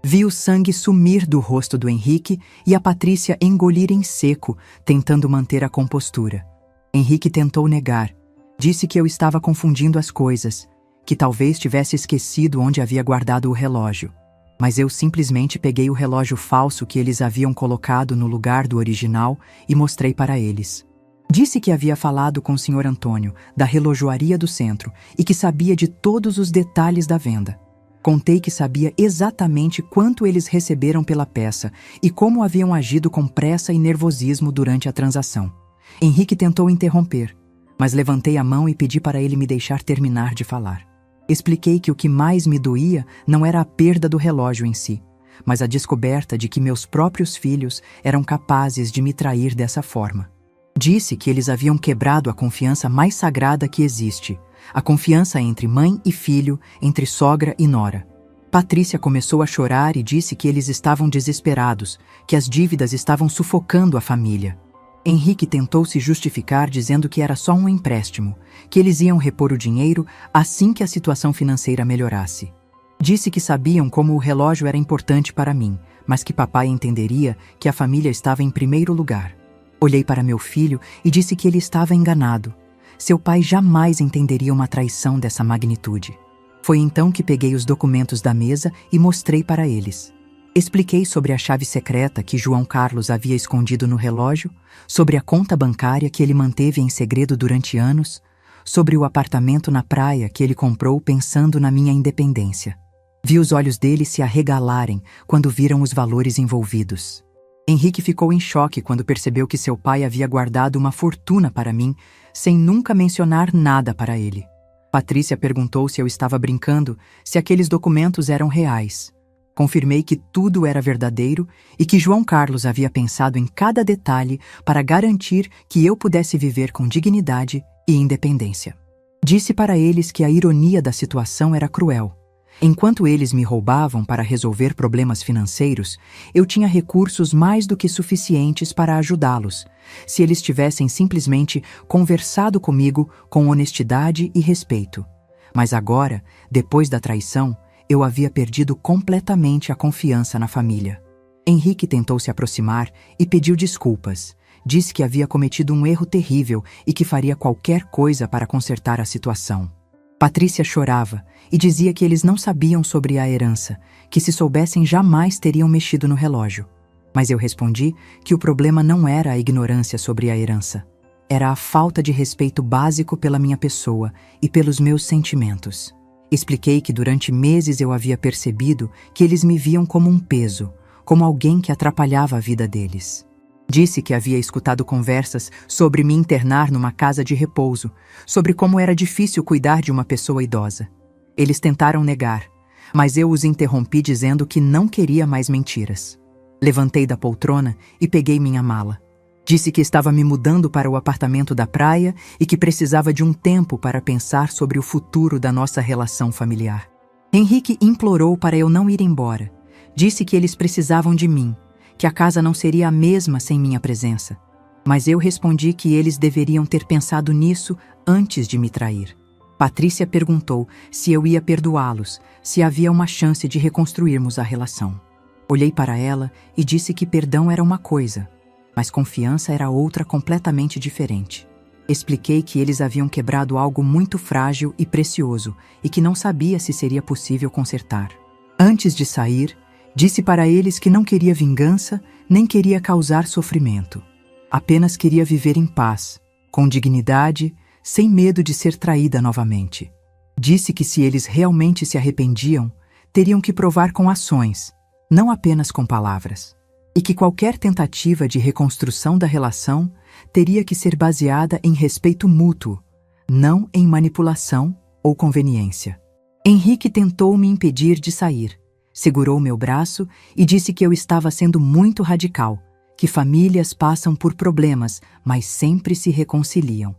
Vi o sangue sumir do rosto do Henrique e a Patrícia engolir em seco, tentando manter a compostura. Henrique tentou negar. Disse que eu estava confundindo as coisas, que talvez tivesse esquecido onde havia guardado o relógio. Mas eu simplesmente peguei o relógio falso que eles haviam colocado no lugar do original e mostrei para eles. Disse que havia falado com o Sr. Antônio, da relojoaria do centro, e que sabia de todos os detalhes da venda. Contei que sabia exatamente quanto eles receberam pela peça e como haviam agido com pressa e nervosismo durante a transação. Henrique tentou interromper, mas levantei a mão e pedi para ele me deixar terminar de falar. Expliquei que o que mais me doía não era a perda do relógio em si, mas a descoberta de que meus próprios filhos eram capazes de me trair dessa forma. Disse que eles haviam quebrado a confiança mais sagrada que existe, a confiança entre mãe e filho, entre sogra e nora. Patrícia começou a chorar e disse que eles estavam desesperados, que as dívidas estavam sufocando a família. Henrique tentou se justificar dizendo que era só um empréstimo, que eles iam repor o dinheiro assim que a situação financeira melhorasse. Disse que sabiam como o relógio era importante para mim, mas que papai entenderia que a família estava em primeiro lugar. Olhei para meu filho e disse que ele estava enganado. Seu pai jamais entenderia uma traição dessa magnitude. Foi então que peguei os documentos da mesa e mostrei para eles. Expliquei sobre a chave secreta que João Carlos havia escondido no relógio, sobre a conta bancária que ele manteve em segredo durante anos, sobre o apartamento na praia que ele comprou pensando na minha independência. Vi os olhos dele se arregalarem quando viram os valores envolvidos. Henrique ficou em choque quando percebeu que seu pai havia guardado uma fortuna para mim, sem nunca mencionar nada para ele. Patrícia perguntou se eu estava brincando, se aqueles documentos eram reais. Confirmei que tudo era verdadeiro e que João Carlos havia pensado em cada detalhe para garantir que eu pudesse viver com dignidade e independência. Disse para eles que a ironia da situação era cruel. Enquanto eles me roubavam para resolver problemas financeiros, eu tinha recursos mais do que suficientes para ajudá-los, se eles tivessem simplesmente conversado comigo com honestidade e respeito. Mas agora, depois da traição, eu havia perdido completamente a confiança na família. Henrique tentou se aproximar e pediu desculpas. Disse que havia cometido um erro terrível e que faria qualquer coisa para consertar a situação. Patrícia chorava e dizia que eles não sabiam sobre a herança, que se soubessem jamais teriam mexido no relógio. Mas eu respondi que o problema não era a ignorância sobre a herança. Era a falta de respeito básico pela minha pessoa e pelos meus sentimentos. Expliquei que durante meses eu havia percebido que eles me viam como um peso, como alguém que atrapalhava a vida deles. Disse que havia escutado conversas sobre me internar numa casa de repouso, sobre como era difícil cuidar de uma pessoa idosa. Eles tentaram negar, mas eu os interrompi dizendo que não queria mais mentiras. Levantei da poltrona e peguei minha mala. Disse que estava me mudando para o apartamento da praia e que precisava de um tempo para pensar sobre o futuro da nossa relação familiar. Henrique implorou para eu não ir embora. Disse que eles precisavam de mim, que a casa não seria a mesma sem minha presença. Mas eu respondi que eles deveriam ter pensado nisso antes de me trair. Patrícia perguntou se eu ia perdoá-los, se havia uma chance de reconstruirmos a relação. Olhei para ela e disse que perdão era uma coisa, mas confiança era outra completamente diferente. Expliquei que eles haviam quebrado algo muito frágil e precioso e que não sabia se seria possível consertar. Antes de sair, disse para eles que não queria vingança, nem queria causar sofrimento. Apenas queria viver em paz, com dignidade, sem medo de ser traída novamente. Disse que se eles realmente se arrependiam, teriam que provar com ações, não apenas com palavras. E que qualquer tentativa de reconstrução da relação teria que ser baseada em respeito mútuo, não em manipulação ou conveniência. Henrique tentou me impedir de sair. Segurou meu braço e disse que eu estava sendo muito radical, que famílias passam por problemas, mas sempre se reconciliam.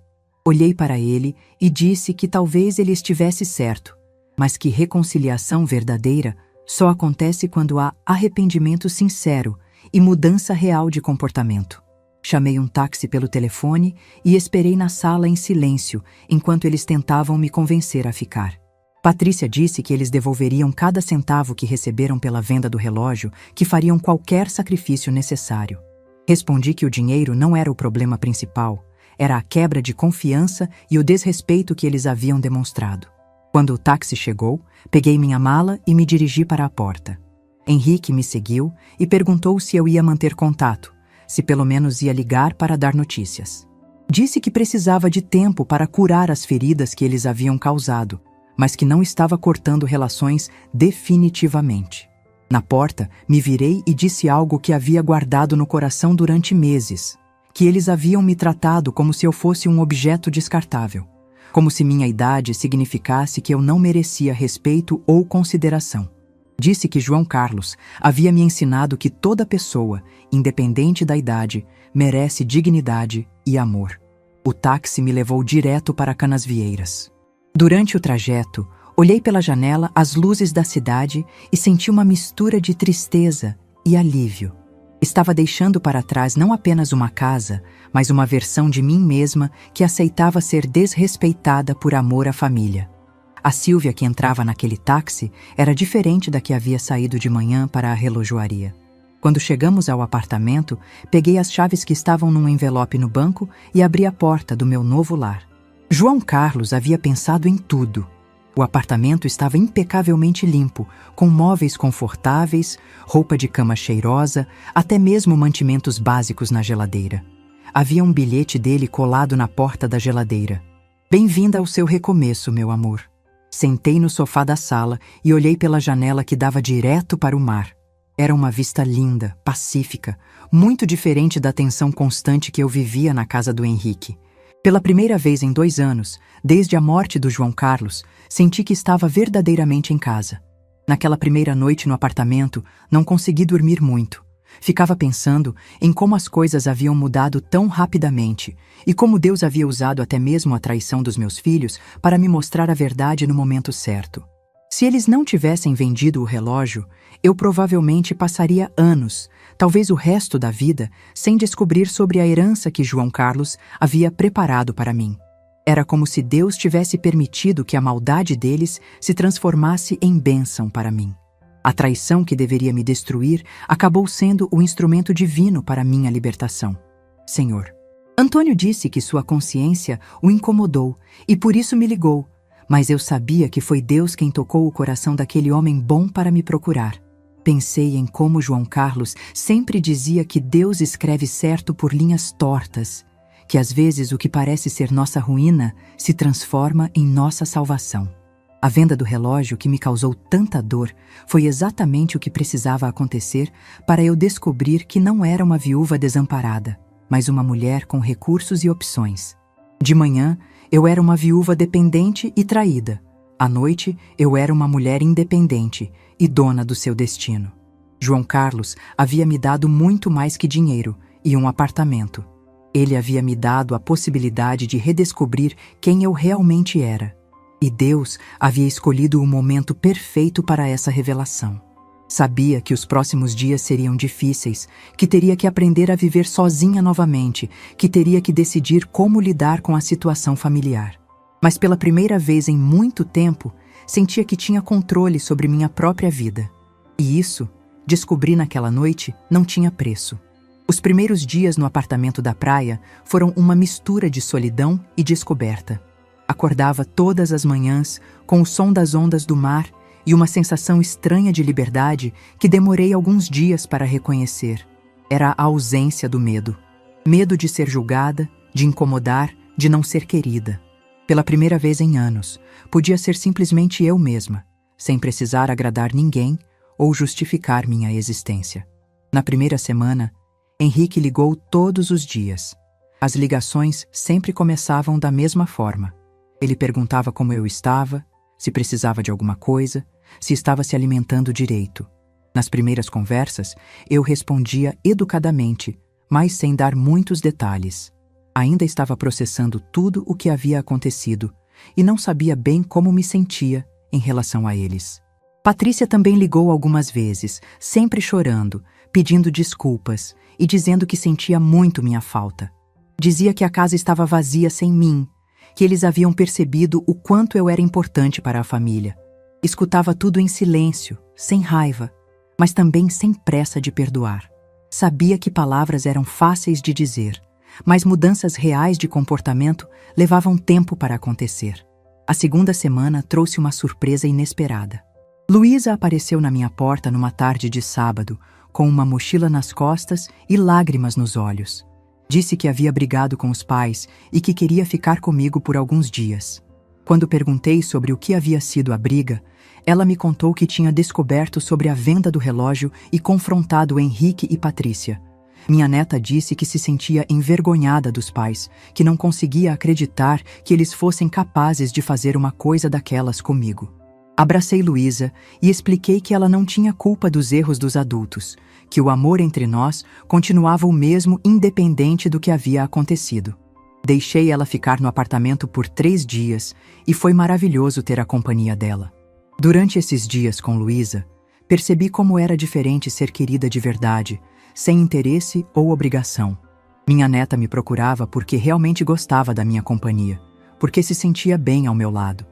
Olhei para ele e disse que talvez ele estivesse certo, mas que reconciliação verdadeira só acontece quando há arrependimento sincero e mudança real de comportamento. Chamei um táxi pelo telefone e esperei na sala em silêncio enquanto eles tentavam me convencer a ficar. Patrícia disse que eles devolveriam cada centavo que receberam pela venda do relógio, que fariam qualquer sacrifício necessário. Respondi que o dinheiro não era o problema principal, era a quebra de confiança e o desrespeito que eles haviam demonstrado. Quando o táxi chegou, peguei minha mala e me dirigi para a porta. Henrique me seguiu e perguntou se eu ia manter contato, se pelo menos ia ligar para dar notícias. Disse que precisava de tempo para curar as feridas que eles haviam causado, mas que não estava cortando relações definitivamente. Na porta, me virei e disse algo que havia guardado no coração durante meses, que eles haviam me tratado como se eu fosse um objeto descartável, como se minha idade significasse que eu não merecia respeito ou consideração. Disse que João Carlos havia me ensinado que toda pessoa, independente da idade, merece dignidade e amor. O táxi me levou direto para Canasvieiras. Durante o trajeto, olhei pela janela as luzes da cidade e senti uma mistura de tristeza e alívio. Estava deixando para trás não apenas uma casa, mas uma versão de mim mesma que aceitava ser desrespeitada por amor à família. A Silvia que entrava naquele táxi era diferente da que havia saído de manhã para a relojoaria. Quando chegamos ao apartamento, peguei as chaves que estavam num envelope no banco e abri a porta do meu novo lar. João Carlos havia pensado em tudo. O apartamento estava impecavelmente limpo, com móveis confortáveis, roupa de cama cheirosa, até mesmo mantimentos básicos na geladeira. Havia um bilhete dele colado na porta da geladeira. Bem-vinda ao seu recomeço, meu amor. Sentei no sofá da sala e olhei pela janela que dava direto para o mar. Era uma vista linda, pacífica, muito diferente da tensão constante que eu vivia na casa do Henrique. Pela primeira vez em 2 anos, desde a morte do João Carlos, senti que estava verdadeiramente em casa. Naquela primeira noite no apartamento, não consegui dormir muito. Ficava pensando em como as coisas haviam mudado tão rapidamente e como Deus havia usado até mesmo a traição dos meus filhos para me mostrar a verdade no momento certo. Se eles não tivessem vendido o relógio, eu provavelmente passaria anos, talvez o resto da vida, sem descobrir sobre a herança que João Carlos havia preparado para mim. Era como se Deus tivesse permitido que a maldade deles se transformasse em bênção para mim. A traição que deveria me destruir acabou sendo o instrumento divino para minha libertação. Senhor, Antônio disse que sua consciência o incomodou e por isso me ligou, mas eu sabia que foi Deus quem tocou o coração daquele homem bom para me procurar. Pensei em como João Carlos sempre dizia que Deus escreve certo por linhas tortas, que às vezes o que parece ser nossa ruína se transforma em nossa salvação. A venda do relógio que me causou tanta dor foi exatamente o que precisava acontecer para eu descobrir que não era uma viúva desamparada, mas uma mulher com recursos e opções. De manhã, eu era uma viúva dependente e traída. À noite, eu era uma mulher independente e dona do seu destino. João Carlos havia me dado muito mais que dinheiro e um apartamento. Ele havia me dado a possibilidade de redescobrir quem eu realmente era. E Deus havia escolhido o momento perfeito para essa revelação. Sabia que os próximos dias seriam difíceis, que teria que aprender a viver sozinha novamente, que teria que decidir como lidar com a situação familiar. Mas pela primeira vez em muito tempo, sentia que tinha controle sobre minha própria vida. E isso, descobri naquela noite, não tinha preço. Os primeiros dias no apartamento da praia foram uma mistura de solidão e descoberta. Acordava todas as manhãs com o som das ondas do mar e uma sensação estranha de liberdade que demorei alguns dias para reconhecer. Era a ausência do medo. Medo de ser julgada, de incomodar, de não ser querida. Pela primeira vez em anos, podia ser simplesmente eu mesma, sem precisar agradar ninguém ou justificar minha existência. Na primeira semana, Henrique ligou todos os dias. As ligações sempre começavam da mesma forma. Ele perguntava como eu estava, se precisava de alguma coisa, se estava se alimentando direito. Nas primeiras conversas, eu respondia educadamente, mas sem dar muitos detalhes. Ainda estava processando tudo o que havia acontecido e não sabia bem como me sentia em relação a eles. Patrícia também ligou algumas vezes, sempre chorando, pedindo desculpas e dizendo que sentia muito minha falta. Dizia que a casa estava vazia sem mim, que eles haviam percebido o quanto eu era importante para a família. Escutava tudo em silêncio, sem raiva, mas também sem pressa de perdoar. Sabia que palavras eram fáceis de dizer, mas mudanças reais de comportamento levavam tempo para acontecer. A segunda semana trouxe uma surpresa inesperada. Luísa apareceu na minha porta numa tarde de sábado, com uma mochila nas costas e lágrimas nos olhos. Disse que havia brigado com os pais e que queria ficar comigo por alguns dias. Quando perguntei sobre o que havia sido a briga, ela me contou que tinha descoberto sobre a venda do relógio e confrontado Henrique e Patrícia. Minha neta disse que se sentia envergonhada dos pais, que não conseguia acreditar que eles fossem capazes de fazer uma coisa daquelas comigo. Abracei Luísa e expliquei que ela não tinha culpa dos erros dos adultos, que o amor entre nós continuava o mesmo independente do que havia acontecido. Deixei ela ficar no apartamento por 3 dias e foi maravilhoso ter a companhia dela. Durante esses dias com Luísa, percebi como era diferente ser querida de verdade, sem interesse ou obrigação. Minha neta me procurava porque realmente gostava da minha companhia, porque se sentia bem ao meu lado.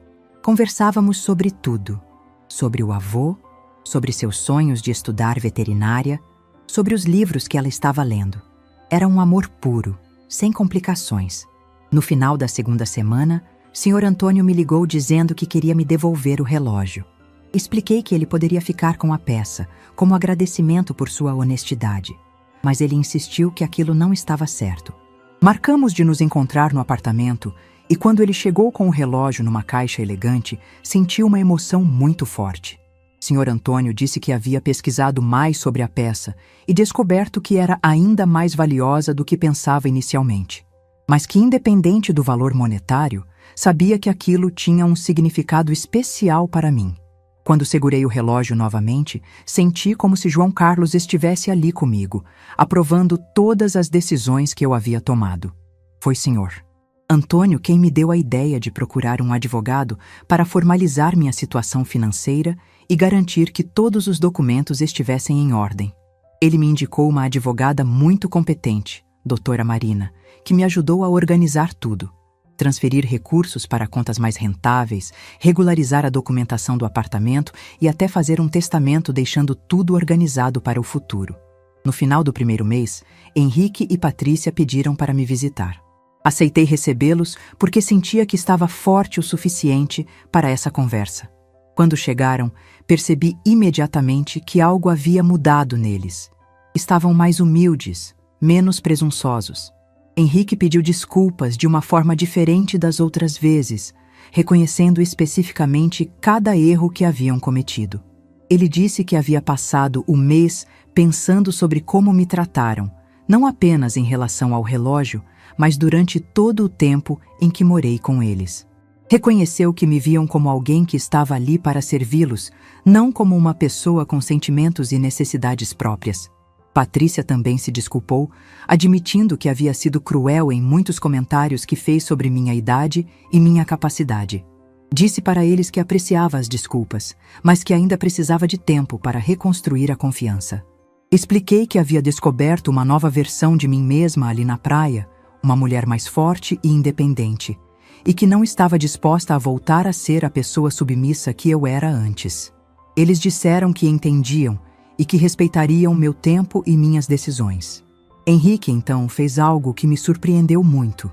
Conversávamos sobre tudo. Sobre o avô, sobre seus sonhos de estudar veterinária, sobre os livros que ela estava lendo. Era um amor puro, sem complicações. No final da segunda semana, Sr. Antônio me ligou dizendo que queria me devolver o relógio. Expliquei que ele poderia ficar com a peça, como agradecimento por sua honestidade. Mas ele insistiu que aquilo não estava certo. Marcamos de nos encontrar no apartamento e quando ele chegou com o relógio numa caixa elegante, senti uma emoção muito forte. Sr. Antônio disse que havia pesquisado mais sobre a peça e descoberto que era ainda mais valiosa do que pensava inicialmente. Mas que, independente do valor monetário, sabia que aquilo tinha um significado especial para mim. Quando segurei o relógio novamente, senti como se João Carlos estivesse ali comigo, aprovando todas as decisões que eu havia tomado. Foi Sr. Antônio quem me deu a ideia de procurar um advogado para formalizar minha situação financeira e garantir que todos os documentos estivessem em ordem. Ele me indicou uma advogada muito competente, doutora Marina, que me ajudou a organizar tudo. Transferir recursos para contas mais rentáveis, regularizar a documentação do apartamento e até fazer um testamento deixando tudo organizado para o futuro. No final do primeiro mês, Henrique e Patrícia pediram para me visitar. Aceitei recebê-los porque sentia que estava forte o suficiente para essa conversa. Quando chegaram, percebi imediatamente que algo havia mudado neles. Estavam mais humildes, menos presunçosos. Henrique pediu desculpas de uma forma diferente das outras vezes, reconhecendo especificamente cada erro que haviam cometido. Ele disse que havia passado o mês pensando sobre como me trataram, não apenas em relação ao relógio, mas durante todo o tempo em que morei com eles. Reconheceu que me viam como alguém que estava ali para servi-los, não como uma pessoa com sentimentos e necessidades próprias. Patrícia também se desculpou, admitindo que havia sido cruel em muitos comentários que fez sobre minha idade e minha capacidade. Disse para eles que apreciava as desculpas, mas que ainda precisava de tempo para reconstruir a confiança. Expliquei que havia descoberto uma nova versão de mim mesma ali na praia, uma mulher mais forte e independente, e que não estava disposta a voltar a ser a pessoa submissa que eu era antes. Eles disseram que entendiam e que respeitariam meu tempo e minhas decisões. Henrique, então, fez algo que me surpreendeu muito.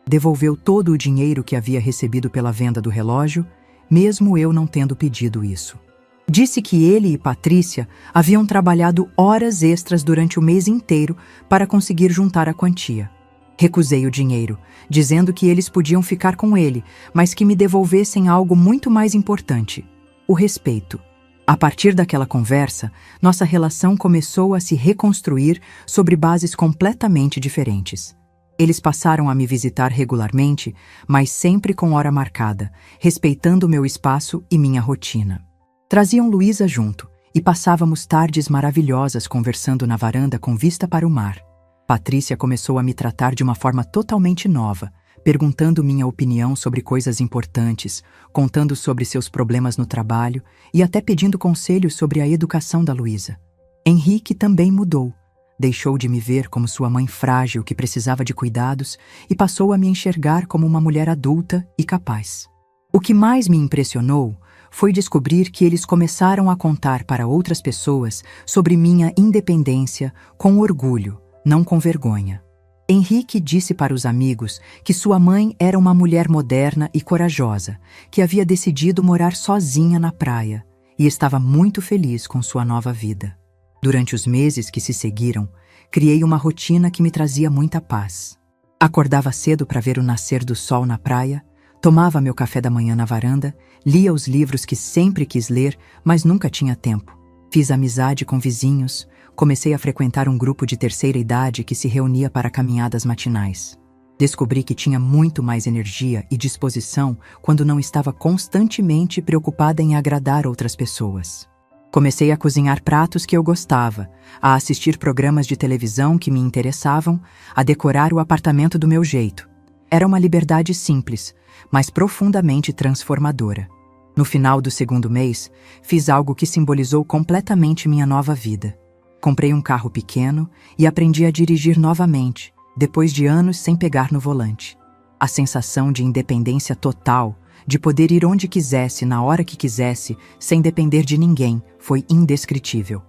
Devolveu todo o dinheiro que havia recebido pela venda do relógio, mesmo eu não tendo pedido isso. Disse que ele e Patrícia haviam trabalhado horas extras durante o mês inteiro para conseguir juntar a quantia. Recusei o dinheiro, dizendo que eles podiam ficar com ele, mas que me devolvessem algo muito mais importante: o respeito. A partir daquela conversa, nossa relação começou a se reconstruir sobre bases completamente diferentes. Eles passaram a me visitar regularmente, mas sempre com hora marcada, respeitando meu espaço e minha rotina. Traziam Luísa junto e passávamos tardes maravilhosas conversando na varanda com vista para o mar. Patrícia começou a me tratar de uma forma totalmente nova, perguntando minha opinião sobre coisas importantes, contando sobre seus problemas no trabalho e até pedindo conselhos sobre a educação da Luísa. Henrique também mudou. Deixou de me ver como sua mãe frágil que precisava de cuidados e passou a me enxergar como uma mulher adulta e capaz. O que mais me impressionou foi descobrir que eles começaram a contar para outras pessoas sobre minha independência com orgulho, não com vergonha. Henrique disse para os amigos que sua mãe era uma mulher moderna e corajosa, que havia decidido morar sozinha na praia e estava muito feliz com sua nova vida. Durante os meses que se seguiram, criei uma rotina que me trazia muita paz. Acordava cedo para ver o nascer do sol na praia, tomava meu café da manhã na varanda, lia os livros que sempre quis ler, mas nunca tinha tempo. Fiz amizade com vizinhos, comecei a frequentar um grupo de terceira idade que se reunia para caminhadas matinais. Descobri que tinha muito mais energia e disposição quando não estava constantemente preocupada em agradar outras pessoas. Comecei a cozinhar pratos que eu gostava, a assistir programas de televisão que me interessavam, a decorar o apartamento do meu jeito. Era uma liberdade simples, mas profundamente transformadora. No final do segundo mês, fiz algo que simbolizou completamente minha nova vida. Comprei um carro pequeno e aprendi a dirigir novamente, depois de anos sem pegar no volante. A sensação de independência total de poder ir onde quisesse, na hora que quisesse, sem depender de ninguém, foi indescritível.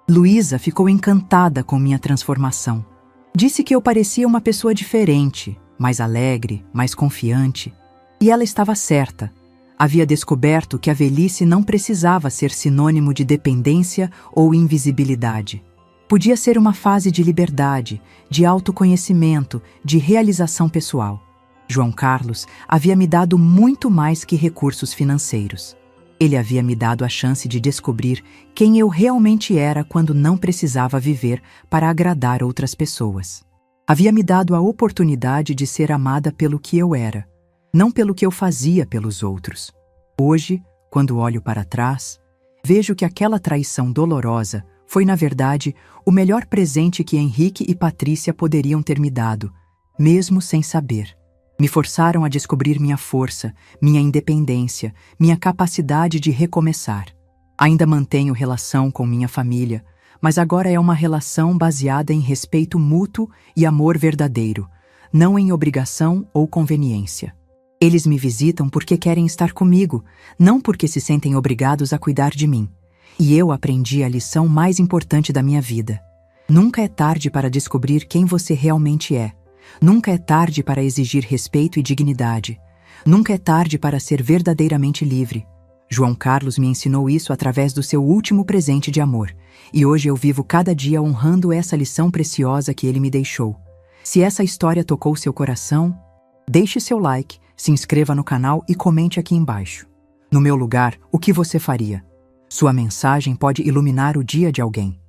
Luísa ficou encantada com minha transformação. Disse que eu parecia uma pessoa diferente, mais alegre, mais confiante. E ela estava certa. Havia descoberto que a velhice não precisava ser sinônimo de dependência ou invisibilidade. Podia ser uma fase de liberdade, de autoconhecimento, de realização pessoal. João Carlos havia me dado muito mais que recursos financeiros. Ele havia me dado a chance de descobrir quem eu realmente era quando não precisava viver para agradar outras pessoas. Havia me dado a oportunidade de ser amada pelo que eu era, não pelo que eu fazia pelos outros. Hoje, quando olho para trás, vejo que aquela traição dolorosa foi, na verdade, o melhor presente que Henrique e Patrícia poderiam ter me dado, mesmo sem saber. Me forçaram a descobrir minha força, minha independência, minha capacidade de recomeçar. Ainda mantenho relação com minha família, mas agora é uma relação baseada em respeito mútuo e amor verdadeiro, não em obrigação ou conveniência. Eles me visitam porque querem estar comigo, não porque se sentem obrigados a cuidar de mim. E eu aprendi a lição mais importante da minha vida. Nunca é tarde para descobrir quem você realmente é. Nunca é tarde para exigir respeito e dignidade. Nunca é tarde para ser verdadeiramente livre. João Carlos me ensinou isso através do seu último presente de amor, e hoje eu vivo cada dia honrando essa lição preciosa que ele me deixou. Se essa história tocou seu coração, deixe seu like, se inscreva no canal e comente aqui embaixo. No meu lugar, o que você faria? Sua mensagem pode iluminar o dia de alguém.